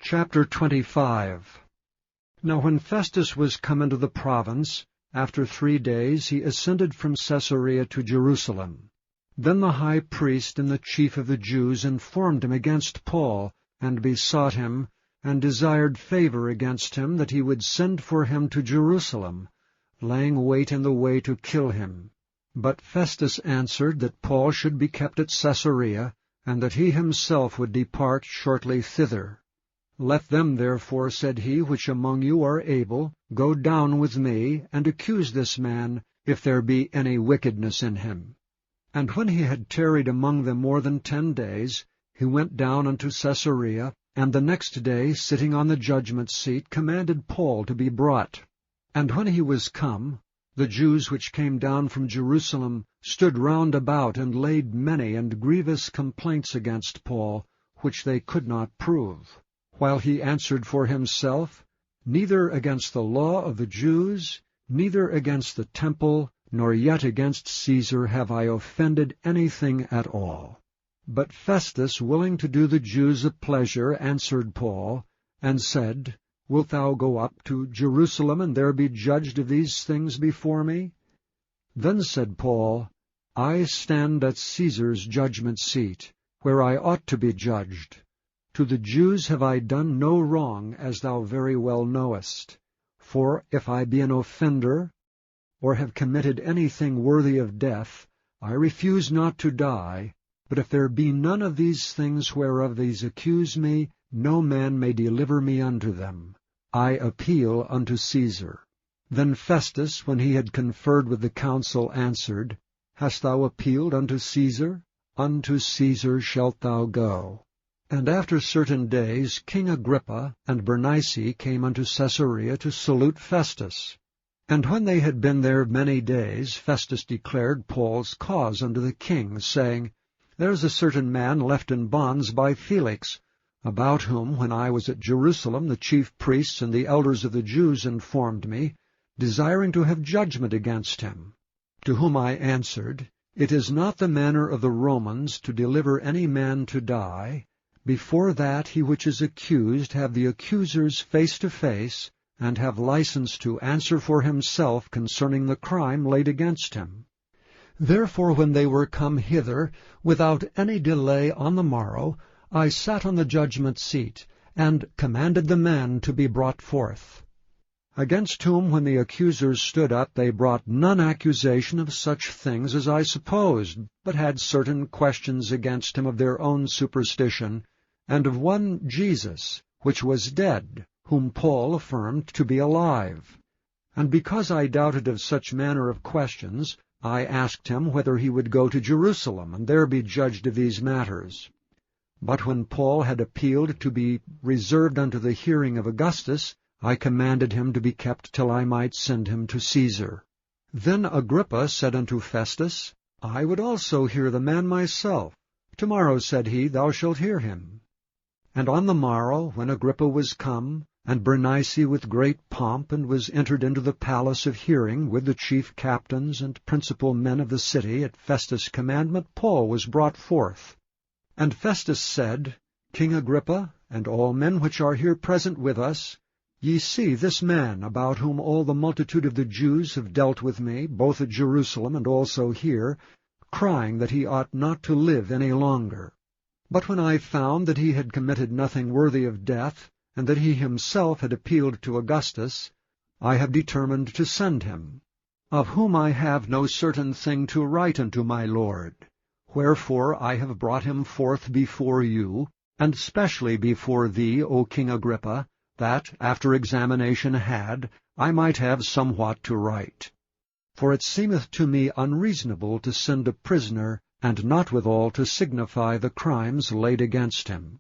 Chapter 25. Now when Festus was come into the province, after 3 days he ascended from Caesarea to Jerusalem. Then the high priest and the chief of the Jews informed him against Paul, and besought him, and desired favor against him, that he would send for him to Jerusalem, laying wait in the way to kill him. But Festus answered that Paul should be kept at Caesarea, and that he himself would depart shortly thither. Let them therefore, said he, which among you are able, go down with me, and accuse this man, if there be any wickedness in him. And when he had tarried among them more than 10 days, he went down unto Caesarea, and the next day, sitting on the judgment seat, commanded Paul to be brought. And when he was come, the Jews which came down from Jerusalem stood round about, and laid many and grievous complaints against Paul, which they could not prove. While he answered for himself, Neither against the law of the Jews, neither against the temple, nor yet against Caesar have I offended anything at all. But Festus, willing to do the Jews a pleasure, answered Paul, and said, Wilt thou go up to Jerusalem, and there be judged of these things before me? Then said Paul, I stand at Caesar's judgment seat, where I ought to be judged. To the Jews have I done no wrong, as thou very well knowest. For if I be an offender, or have committed anything worthy of death, I refuse not to die. But if there be none of these things whereof these accuse me, no man may deliver me unto them. I appeal unto Caesar. Then Festus, when he had conferred with the council, answered, Hast thou appealed unto Caesar? Unto Caesar shalt thou go. And after certain days King Agrippa and Bernice came unto Caesarea to salute Festus. And when they had been there many days, Festus declared Paul's cause unto the king, saying, There is a certain man left in bonds by Felix, about whom, when I was at Jerusalem, the chief priests and the elders of the Jews informed me, desiring to have judgment against him. To whom I answered, It is not the manner of the Romans to deliver any man to die. Before that he which is accused have the accusers face to face, and have license to answer for himself concerning the crime laid against him. Therefore when they were come hither, without any delay on the morrow, I sat on the judgment seat, and commanded the man to be brought forth. Against whom when the accusers stood up, they brought none accusation of such things as I supposed, but had certain questions against him of their own superstition, and of one Jesus, which was dead, whom Paul affirmed to be alive. And because I doubted of such manner of questions, I asked him whether he would go to Jerusalem, and there be judged of these matters. But when Paul had appealed to be reserved unto the hearing of Augustus, I commanded him to be kept till I might send him to Caesar. Then Agrippa said unto Festus, I would also hear the man myself. Tomorrow, said he, thou shalt hear him. And on the morrow, when Agrippa was come, and Bernice with great pomp, and was entered into the palace of hearing with the chief captains and principal men of the city, at Festus' commandment Paul was brought forth. And Festus said, King Agrippa, and all men which are here present with us, ye see this man, about whom all the multitude of the Jews have dealt with me, both at Jerusalem and also here, crying that he ought not to live any longer. But when I found that he had committed nothing worthy of death, and that he himself had appealed to Augustus, I have determined to send him, of whom I have no certain thing to write unto my lord. Wherefore I have brought him forth before you, and specially before thee, O King Agrippa, that, after examination had, I might have somewhat to write. For it seemeth to me unreasonable to send a prisoner, and not withal to signify the crimes laid against him.